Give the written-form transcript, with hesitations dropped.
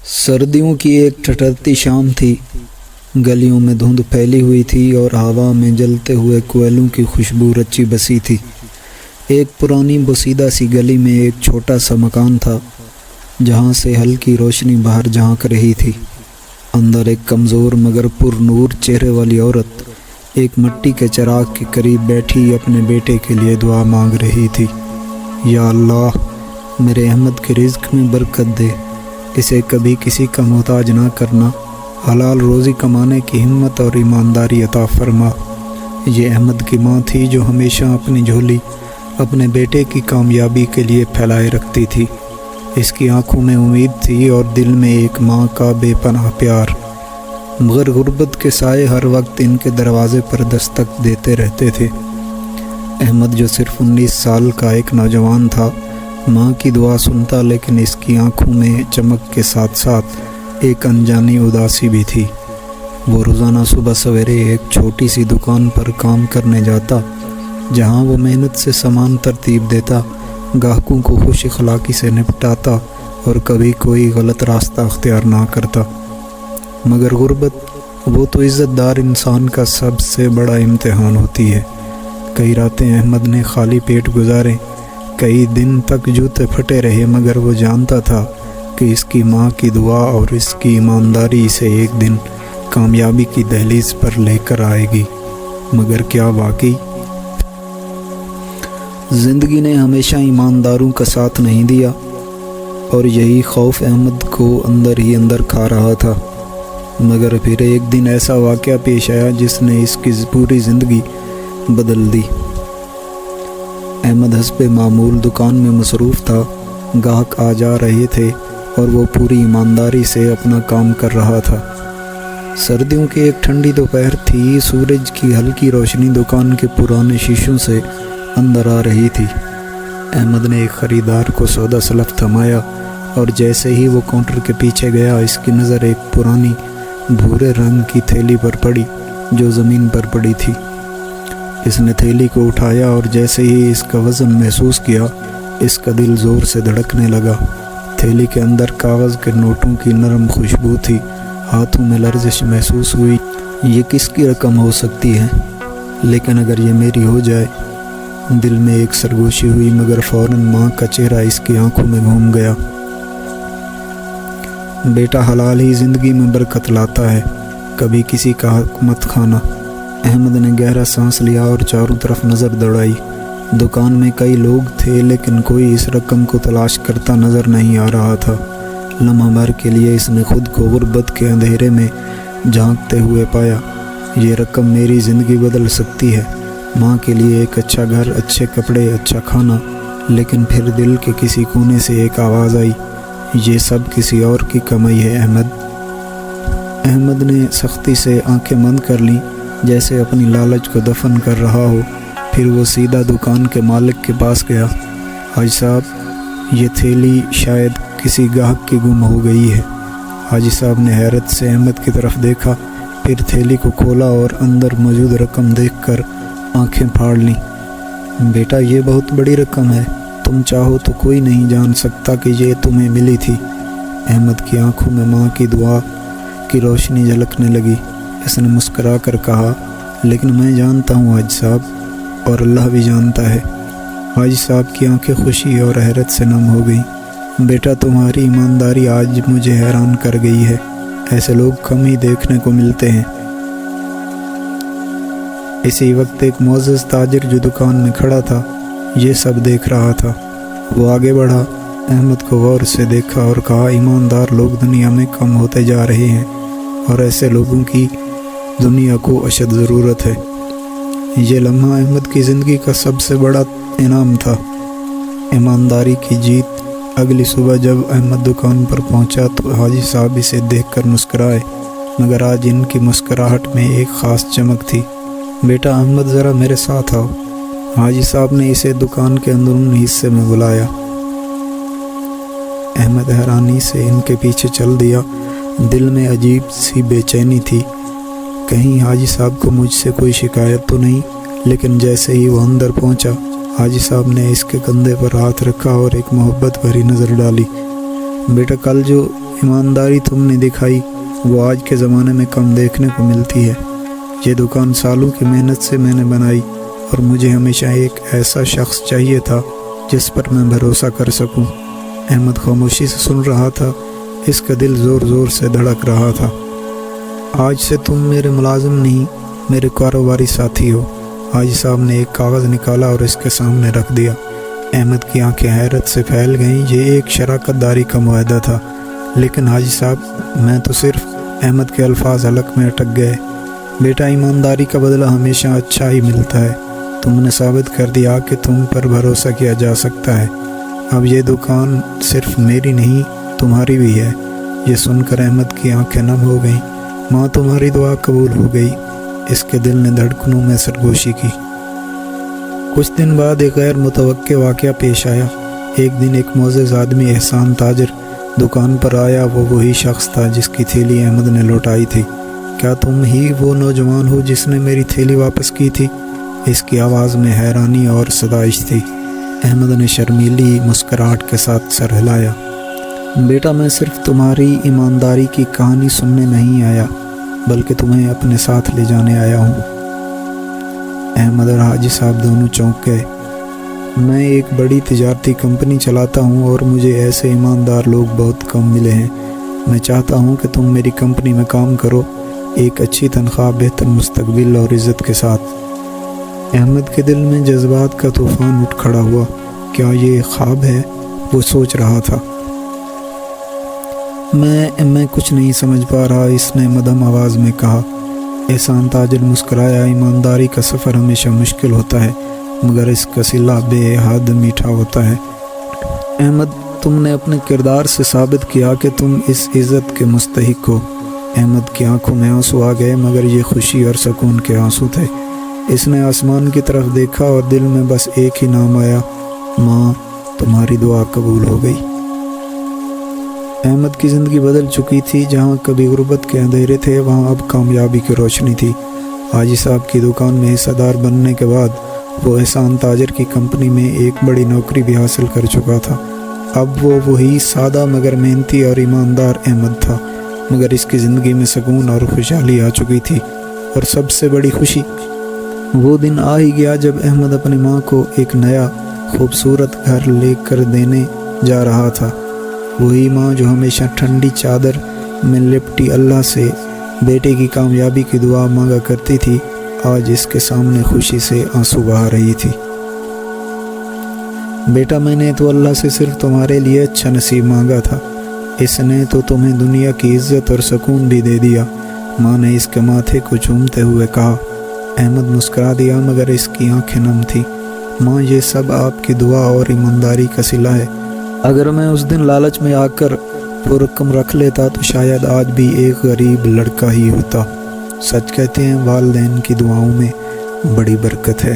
سردیوں کی ایک ٹھٹرتی شام تھی۔ گلیوں میں دھند پھیلی ہوئی تھی اور ہوا میں جلتے ہوئے کوئلوں کی خوشبو رچی بسی تھی۔ ایک پرانی بوسیدہ سی گلی میں ایک چھوٹا سا مکان تھا جہاں سے ہلکی روشنی باہر جھانک رہی تھی۔ اندر ایک کمزور مگر پر نور چہرے والی عورت ایک مٹی کے چراغ کے قریب بیٹھی اپنے بیٹے کے لیے دعا مانگ رہی تھی۔ یا اللہ، میرے احمد کے رزق میں برکت دے، اسے کبھی کسی کا محتاج نہ کرنا، حلال روزی کمانے کی ہمت اور ایمانداری عطا فرما۔ یہ احمد کی ماں تھی جو ہمیشہ اپنی جھولی اپنے بیٹے کی کامیابی کے لیے پھیلائے رکھتی تھی۔ اس کی آنکھوں میں امید تھی اور دل میں ایک ماں کا بے پناہ پیار، مگر غربت کے سائے ہر وقت ان کے دروازے پر دستک دیتے رہتے تھے۔ احمد جو صرف 19 سال کا ایک نوجوان تھا، ماں کی دعا سنتا، لیکن اس کی آنکھوں میں چمک کے ساتھ ساتھ ایک انجانی اداسی بھی تھی۔ وہ روزانہ صبح سویرے ایک چھوٹی سی دکان پر کام کرنے جاتا، جہاں وہ محنت سے سامان ترتیب دیتا، گاہکوں کو خوش اخلاقی سے نپٹاتا اور کبھی کوئی غلط راستہ اختیار نہ کرتا۔ مگر غربت، وہ تو عزت دار انسان کا سب سے بڑا امتحان ہوتی ہے۔ کئی راتیں احمد نے خالی پیٹ گزارے، کئی دن تک جوتے پھٹے رہے، مگر وہ جانتا تھا کہ اس کی ماں کی دعا اور اس کی ایمانداری اسے ایک دن کامیابی کی دہلیز پر لے کر آئے گی۔ مگر کیا واقعی؟ زندگی نے ہمیشہ ایمانداروں کا ساتھ نہیں دیا، اور یہی خوف احمد کو اندر ہی اندر کھا رہا تھا۔ مگر پھر ایک دن ایسا واقعہ پیش آیا جس نے اس کی پوری زندگی بدل دی۔ احمد حسب معمول دکان میں مصروف تھا، گاہک آ جا رہے تھے اور وہ پوری ایمانداری سے اپنا کام کر رہا تھا۔ سردیوں کی ایک ٹھنڈی دوپہر تھی، سورج کی ہلکی روشنی دکان کے پرانے شیشوں سے اندر آ رہی تھی۔ احمد نے ایک خریدار کو سودا سلف تھمایا اور جیسے ہی وہ کاؤنٹر کے پیچھے گیا، اس کی نظر ایک پرانی بھورے رنگ کی تھیلی پر پڑی جو زمین پر پڑی تھی۔ اس نے تھیلی کو اٹھایا اور جیسے ہی اس کا وزن محسوس کیا، اس کا دل زور سے دھڑکنے لگا۔ تھیلی کے اندر کاغذ کے نوٹوں کی نرم خوشبو تھی، ہاتھوں میں لرزش محسوس ہوئی۔ یہ کس کی رقم ہو سکتی ہے؟ لیکن اگر یہ میری ہو جائے؟ دل میں ایک سرگوشی ہوئی، مگر فوراً ماں کا چہرہ اس کی آنکھوں میں گھوم گیا۔ بیٹا حلال ہی زندگی میں برکت لاتا ہے، کبھی کسی کا حق مت کھانا۔ احمد نے گہرا سانس لیا اور چاروں طرف نظر دوڑائی۔ دکان میں کئی لوگ تھے، لیکن کوئی اس رقم کو تلاش کرتا نظر نہیں آ رہا تھا۔ لمحہ بھر کے لیے اس نے خود کو غربت کے اندھیرے میں جھانکتے ہوئے پایا۔ یہ رقم میری زندگی بدل سکتی ہے، ماں کے لیے ایک اچھا گھر، اچھے کپڑے، اچھا کھانا۔ لیکن پھر دل کے کسی کونے سے ایک آواز آئی، یہ سب کسی اور کی کمائی ہے احمد۔ احمد نے سختی سے آنکھیں بند کر لیں، جیسے اپنی لالچ کو دفن کر رہا ہو۔ پھر وہ سیدھا دکان کے مالک کے پاس گیا۔ حاجی صاحب، یہ تھیلی شاید کسی گاہک کی گم ہو گئی ہے۔ حاجی صاحب نے حیرت سے احمد کی طرف دیکھا، پھر تھیلی کو کھولا اور اندر موجود رقم دیکھ کر آنکھیں پھاڑ لیں۔ بیٹا، یہ بہت بڑی رقم ہے، تم چاہو تو کوئی نہیں جان سکتا کہ یہ تمہیں ملی تھی۔ احمد کی آنکھوں میں ماں کی دعا کی روشنی جھلکنے لگی۔ اس نے مسکرا کر کہا، لیکن میں جانتا ہوں حاجی صاحب، اور اللہ بھی جانتا ہے۔ حاجی صاحب کی آنکھیں خوشی اور حیرت سے نم ہو گئیں۔ بیٹا، تمہاری ایمانداری آج مجھے حیران کر گئی ہے، ایسے لوگ کم ہی دیکھنے کو ملتے ہیں۔ اسی وقت ایک معزز تاجر جو دکان میں کھڑا تھا یہ سب دیکھ رہا تھا۔ وہ آگے بڑھا، احمد کو غور سے دیکھا اور کہا، ایماندار لوگ دنیا میں کم ہوتے جا رہے ہیں، اور ایسے لوگوں کی دنیا کو اشد ضرورت ہے۔ یہ لمحہ احمد کی زندگی کا سب سے بڑا انعام تھا، ایمانداری کی جیت۔ اگلی صبح جب احمد دکان پر پہنچا تو حاجی صاحب اسے دیکھ کر مسکرائے، مگر آج ان کی مسکراہٹ میں ایک خاص چمک تھی۔ بیٹا احمد، ذرا میرے ساتھ آؤ۔ حاجی صاحب نے اسے دکان کے اندرونی حصے میں بلایا۔ احمد حیرانی سے ان کے پیچھے چل دیا۔ دل میں عجیب سی بے چینی تھی، کہیں حاجی صاحب کو مجھ سے کوئی شکایت تو نہیں۔ لیکن جیسے ہی وہ اندر پہنچا، حاجی صاحب نے اس کے کندھے پر ہاتھ رکھا اور ایک محبت بھری نظر ڈالی۔ بیٹا، کل جو ایمانداری تم نے دکھائی وہ آج کے زمانے میں کم دیکھنے کو ملتی ہے۔ یہ دکان سالوں کی محنت سے میں نے بنائی اور مجھے ہمیشہ ایک ایسا شخص چاہیے تھا جس پر میں بھروسہ کر سکوں۔ احمد خاموشی سے سن رہا تھا، اس کا دل زور زور سے دھڑک رہا تھا۔ آج سے تم میرے ملازم نہیں، میرے کاروباری ساتھی ہو۔ حاجی صاحب نے ایک کاغذ نکالا اور اس کے سامنے رکھ دیا۔ احمد کی آنکھیں حیرت سے پھیل گئیں۔ یہ ایک شراکت داری کا معاہدہ تھا، لیکن حاجی صاحب میں تو صرف احمد کے الفاظ حلق میں اٹک گئے۔ بیٹا، ایمانداری کا بدلہ ہمیشہ اچھا ہی ملتا ہے۔ تم نے ثابت کر دیا کہ تم پر بھروسہ کیا جا سکتا ہے۔ اب یہ دکان صرف میری نہیں تمہاری بھی ہے۔ یہ سن کر احمد کی آنکھیں نم ہو گئیں۔ ماں، تمہاری دعا قبول ہو گئی۔ اس کے دل نے دھڑکنوں میں سرگوشی کی۔ کچھ دن بعد ایک غیر متوقع واقعہ پیش آیا۔ ایک دن ایک معزز آدمی احسان تاجر دکان پر آیا۔ وہ وہی شخص تھا جس کی تھیلی احمد نے لوٹائی تھی۔ کیا تم ہی وہ نوجوان ہو جس نے میری تھیلی واپس کی تھی؟ اس کی آواز میں حیرانی اور ستائش تھی۔ احمد نے شرمیلی مسکراہٹ کے ساتھ سر ہلایا۔ بیٹا، میں صرف تمہاری ایمانداری کی کہانی سننے نہیں آیا، بلکہ تمہیں اپنے ساتھ لے جانے آیا ہوں۔ احمد اور حاجی صاحب دونوں چونک گئے۔ میں ایک بڑی تجارتی کمپنی چلاتا ہوں اور مجھے ایسے ایماندار لوگ بہت کم ملے ہیں۔ میں چاہتا ہوں کہ تم میری کمپنی میں کام کرو، ایک اچھی تنخواہ، بہتر مستقبل اور عزت کے ساتھ۔ احمد کے دل میں جذبات کا طوفان اٹھ کھڑا ہوا۔ کیا یہ خواب ہے؟ وہ سوچ رہا تھا۔ میں کچھ نہیں سمجھ پا رہا، اس نے مدھم آواز میں کہا۔ احسان تاجر مسکرایا۔ ایمانداری کا سفر ہمیشہ مشکل ہوتا ہے، مگر اس کا صلہ بے حد میٹھا ہوتا ہے۔ احمد، تم نے اپنے کردار سے ثابت کیا کہ تم اس عزت کے مستحق ہو۔ احمد کی آنکھوں میں آنسو آ گئے، مگر یہ خوشی اور سکون کے آنسو تھے۔ اس نے آسمان کی طرف دیکھا اور دل میں بس ایک ہی نام آیا، ماں، تمہاری دعا قبول ہو گئی۔ احمد کی زندگی بدل چکی تھی۔ جہاں کبھی غربت کے اندھیرے تھے، وہاں اب کامیابی کی روشنی تھی۔ حاجی صاحب کی دکان میں حصہ دار بننے کے بعد وہ احسان تاجر کی کمپنی میں ایک بڑی نوکری بھی حاصل کر چکا تھا۔ اب وہ وہی سادہ مگر محنتی اور ایماندار احمد تھا، مگر اس کی زندگی میں سکون اور خوشحالی آ چکی تھی۔ اور سب سے بڑی خوشی وہ دن آ ہی گیا جب احمد اپنی ماں کو ایک نیا خوبصورت گھر لے کر دینے جا رہا تھا۔ وہی ماں جو ہمیشہ ٹھنڈی چادر میں لپٹی اللہ سے بیٹے کی کامیابی کی دعا مانگا کرتی تھی، آج اس کے سامنے خوشی سے آنسو بہا رہی تھی۔ بیٹا، میں نے تو اللہ سے صرف تمہارے لیے اچھا نصیب مانگا تھا، اس نے تو تمہیں دنیا کی عزت اور سکون بھی دے دیا، ماں نے اس کے ماتھے کو چومتے ہوئے کہا۔ احمد مسکرا دیا، مگر اس کی آنکھیں نم تھیں۔ ماں، یہ سب آپ کی دعا اور ایمانداری کا صلہ ہے۔ اگر میں اس دن لالچ میں آ کر وہ رقم رکھ لیتا تو شاید آج بھی ایک غریب لڑکا ہی ہوتا۔ سچ کہتے ہیں، والدین کی دعاؤں میں بڑی برکت ہے۔